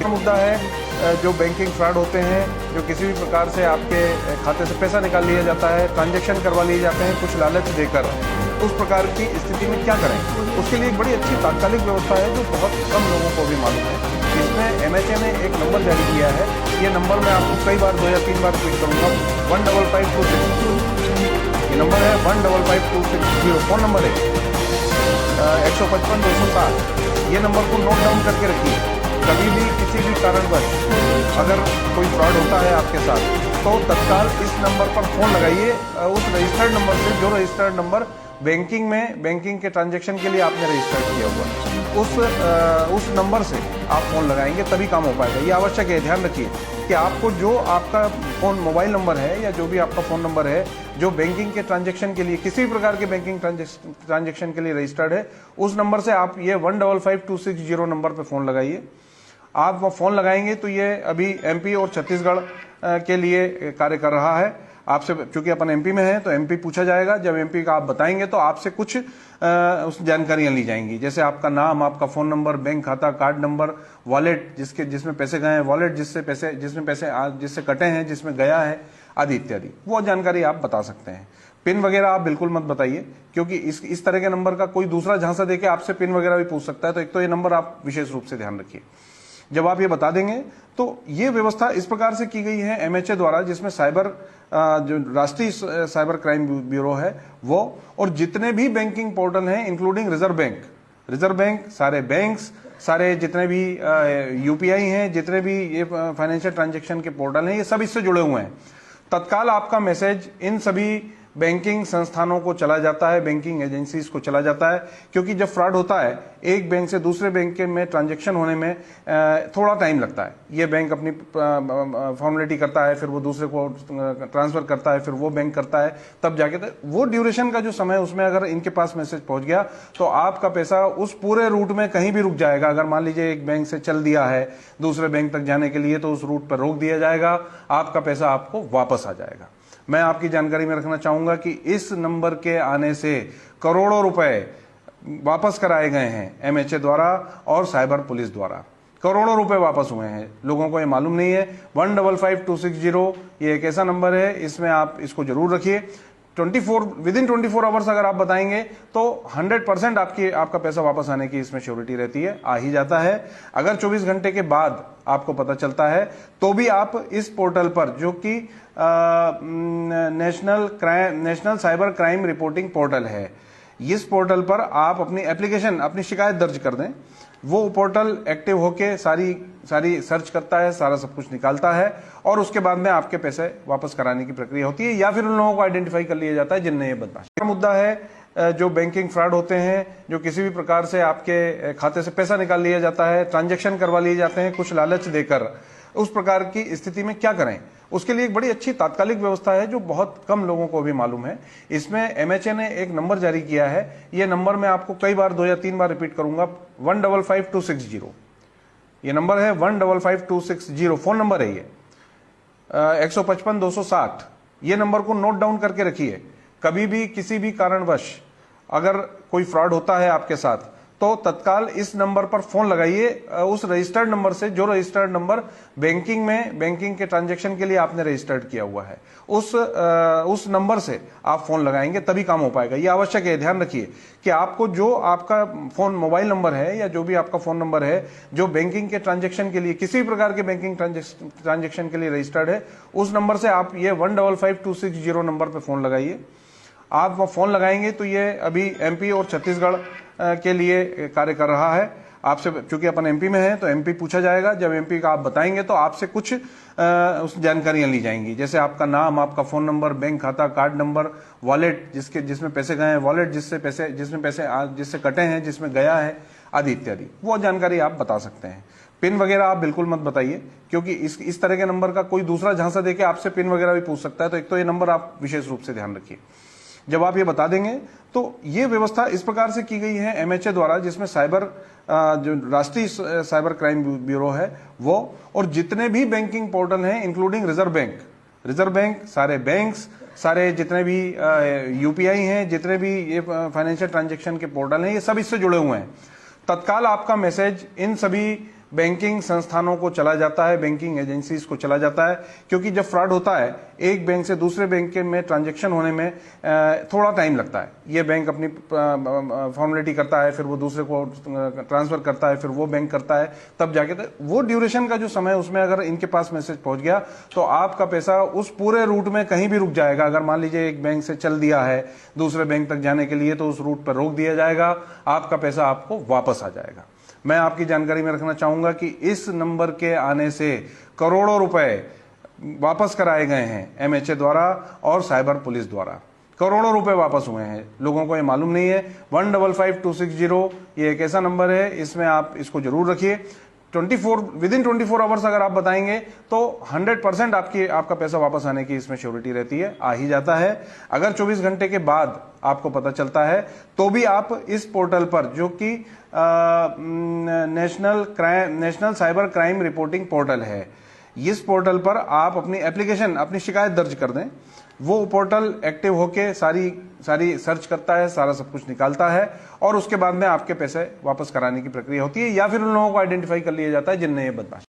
बाकी मुद्दा है जो बैंकिंग फ्रॉड होते हैं, जो किसी भी प्रकार से आपके खाते से पैसा निकाल लिया जाता है, ट्रांजैक्शन करवा लिए जाते हैं कुछ लालच देकर। उस प्रकार की स्थिति में क्या करें, उसके लिए एक बड़ी अच्छी तात्कालिक व्यवस्था है जो बहुत कम लोगों को भी मालूम है। इसमें MHA ने एक नंबर जारी किया है। ये नंबर मैं आपको कई बार 2 या 3 बार ट्वीट करूँगा। 155260 ये नंबर है, 155260 फ़ोन नंबर है। 155-260 ये नंबर को नोट डाउन करके रखिए। कभी भी किसी भी कारणवश अगर कोई फ्रॉड होता है आपके साथ तो तत्काल इस नंबर पर फ़ोन लगाइए। उस रजिस्टर्ड नंबर से, जो रजिस्टर्ड नंबर बैंकिंग में बैंकिंग के ट्रांजैक्शन के लिए आपने रजिस्टर्ड किया हुआ है, उस नंबर से आप फ़ोन लगाएंगे तभी काम हो पाएगा। ये आवश्यक है, ध्यान रखिए कि आपको जो आपका फ़ोन मोबाइल नंबर है या जो भी आपका फ़ोन नंबर है जो बैंकिंग के ट्रांजैक्शन के लिए, किसी भी प्रकार के बैंकिंग ट्रांजैक्शन के लिए रजिस्टर्ड है, उस नंबर से आप ये 155260 नंबर पर फ़ोन लगाइए। आप वो फ़ोन लगाएंगे तो ये अभी MP और छत्तीसगढ़ के लिए कार्य कर रहा है। आपसे चूंकि अपन MP में हैं तो MP पूछा जाएगा। जब MP का आप बताएंगे तो आपसे कुछ उस जानकारियां ली जाएंगी, जैसे आपका नाम, आपका फ़ोन नंबर, बैंक खाता, कार्ड नंबर, वॉलेट जिसमें पैसे गए हैं, वॉलेट जिसमें पैसे जिससे कटे हैं, जिसमें गया है, आदि इत्यादि। वो जानकारी आप बता सकते हैं। पिन वगैरह आप बिल्कुल मत बताइए, क्योंकि इस तरह के नंबर का कोई दूसरा झांसा देके आपसे पिन वगैरह भी पूछ सकता है। तो एक तो ये नंबर आप विशेष रूप से ध्यान रखिए। जब आप ये बता देंगे तो ये व्यवस्था इस प्रकार से की गई है MHA द्वारा, जिसमें जो राष्ट्रीय साइबर क्राइम ब्यूरो है वो, और जितने भी बैंकिंग पोर्टल हैं इंक्लूडिंग रिजर्व बैंक, सारे बैंक्स, सारे जितने भी UPI हैं, जितने भी ये फाइनेंशियल ट्रांजैक्शन के पोर्टल हैं, ये सब इससे जुड़े हुए हैं। तत्काल आपका मैसेज इन सभी बैंकिंग संस्थानों को चला जाता है, बैंकिंग एजेंसीज को चला जाता है, क्योंकि जब फ्रॉड होता है एक बैंक से दूसरे बैंक के में ट्रांजैक्शन होने में थोड़ा टाइम लगता है। ये बैंक अपनी फॉर्मेलिटी करता है, फिर वो दूसरे को ट्रांसफर करता है, फिर वो बैंक करता है, तब जाके वो ड्यूरेशन का जो समय है उसमें अगर इनके पास मैसेज पहुंच गया तो आपका पैसा उस पूरे रूट में कहीं भी रुक जाएगा। अगर मान लीजिए एक बैंक से चल दिया है दूसरे बैंक तक जाने के लिए तो उस रूट पर रोक दिया जाएगा, आपका पैसा आपको वापस आ जाएगा। मैं आपकी जानकारी में रखना चाहूंगा कि इस नंबर के आने से करोड़ों रुपए वापस कराए गए हैं MHA द्वारा और साइबर पुलिस द्वारा। करोड़ों रुपए वापस हुए हैं, लोगों को ये मालूम नहीं है। 155260 ये एक ऐसा नंबर है, इसमें आप इसको जरूर रखिए। विदिन 24 आवर्स अगर आप बताएंगे तो 100% आपका पैसा वापस आने की इसमें श्योरिटी रहती है, आ ही जाता है। अगर 24 घंटे के बाद आपको पता चलता है तो भी आप इस पोर्टल पर, जो कि national cyber crime reporting portal है, इस पोर्टल पर आप अपनी एप्लीकेशन, अपनी शिकायत दर्ज कर दें। वो पोर्टल एक्टिव होके सारी सर्च करता है, सारा सब कुछ निकालता है और उसके बाद में आपके पैसे वापस कराने की प्रक्रिया होती है, या फिर उन लोगों को आइडेंटिफाई कर लिया जाता है जिनने ये बदमाशी। मुद्दा है जो बैंकिंग फ्रॉड होते हैं, जो किसी भी प्रकार से आपके खाते से पैसा निकाल लिया जाता है, ट्रांजैक्शन करवा लिए जाते हैं कुछ लालच देकर। उस प्रकार की स्थिति में क्या करें, उसके लिए एक बड़ी अच्छी तात्कालिक व्यवस्था है जो बहुत कम लोगों को भी मालूम है। इसमें MHA ने एक नंबर जारी किया है। ये नंबर मैं आपको कई बार 2 या 3 बार रिपीट करूंगा। 155260 ये नंबर है, 155260 फ़ोन नंबर है। ये 155-260 ये नंबर को नोट डाउन करके रखिए। कभी भी किसी भी कारणवश अगर कोई फ्रॉड होता है आपके साथ तो तत्काल इस नंबर पर फ़ोन लगाइए। उस रजिस्टर्ड नंबर से, जो रजिस्टर्ड नंबर बैंकिंग के ट्रांजैक्शन के लिए आपने रजिस्टर्ड किया हुआ है, उस नंबर से आप फ़ोन लगाएंगे तभी काम हो पाएगा। ये आवश्यक है, ध्यान रखिए कि आपको जो आपका फ़ोन मोबाइल नंबर है या जो भी आपका फ़ोन नंबर है जो बैंकिंग के ट्रांजैक्शन के लिए, किसी भी प्रकार के बैंकिंग ट्रांजैक्शन के लिए रजिस्टर्ड है, उस नंबर से आप ये 155260 नंबर पर फ़ोन लगाइए। आप वो फ़ोन लगाएंगे तो ये अभी MP और छत्तीसगढ़ के लिए कार्य कर रहा है। आपसे चूंकि अपन MP में हैं तो MP पूछा जाएगा। जब MP का आप बताएंगे तो आपसे कुछ उस जानकारियां ली जाएंगी, जैसे आपका नाम, आपका फ़ोन नंबर, बैंक खाता, कार्ड नंबर, वॉलेट जिसमें पैसे गए हैं, वॉलेट जिसमें पैसे जिससे कटे हैं, जिसमें गया है, आदि इत्यादि। वो जानकारी आप बता सकते हैं। पिन वगैरह आप बिल्कुल मत बताइए, क्योंकि इस तरह के नंबर का कोई दूसरा झांसा देके आपसे पिन वगैरह भी पूछ सकता है। तो एक तो ये नंबर आप विशेष रूप से ध्यान रखिए। जब आप ये बता देंगे तो ये व्यवस्था इस प्रकार से की गई है MHA द्वारा, जिसमें जो राष्ट्रीय साइबर क्राइम ब्यूरो है वो, और जितने भी बैंकिंग पोर्टल हैं इंक्लूडिंग रिजर्व बैंक, सारे बैंक्स, सारे जितने भी UPI हैं, जितने भी ये फाइनेंशियल ट्रांजैक्शन के पोर्टल हैं, ये सब इससे जुड़े हुए हैं। तत्काल आपका मैसेज इन सभी बैंकिंग संस्थानों को चला जाता है, बैंकिंग एजेंसीज को चला जाता है, क्योंकि जब फ्रॉड होता है एक बैंक से दूसरे बैंक में ट्रांजैक्शन होने में थोड़ा टाइम लगता है। ये बैंक अपनी फॉर्मेलिटी करता है, फिर वो दूसरे को ट्रांसफर करता है, फिर वो बैंक करता है, तब जाके तो वो ड्यूरेशन का जो समय, उसमें अगर इनके पास मैसेज पहुंच गया तो आपका पैसा उस पूरे रूट में कहीं भी रुक जाएगा। अगर मान लीजिए एक बैंक से चल दिया है दूसरे बैंक तक जाने के लिए, तो उस रूट पर रोक दिया जाएगा, आपका पैसा आपको वापस आ जाएगा। मैं आपकी जानकारी में रखना चाहूंगा कि इस नंबर के आने से करोड़ों रुपए वापस कराए गए हैं एमएचए द्वारा और साइबर पुलिस द्वारा। करोड़ों रुपए वापस हुए हैं, लोगों को ये मालूम नहीं है। 155260 ये एक ऐसा नंबर है, इसमें आप इसको जरूर रखिए। 24 आवर्स अगर आप बताएंगे तो 100% आपका पैसा वापस आने की इसमें श्योरिटी रहती है, आ ही जाता है। अगर 24 घंटे के बाद आपको पता चलता है तो भी आप इस पोर्टल पर, जो कि national cyber crime reporting portal है, इस पोर्टल पर आप अपनी एप्लीकेशन, अपनी शिकायत दर्ज कर दें। वो पोर्टल एक्टिव होके सारी सर्च करता है, सारा सब कुछ निकालता है और उसके बाद में आपके पैसे वापस कराने की प्रक्रिया होती है, या फिर उन लोगों को आइडेंटिफाई कर लिया जाता है जिनने ये बदमाशी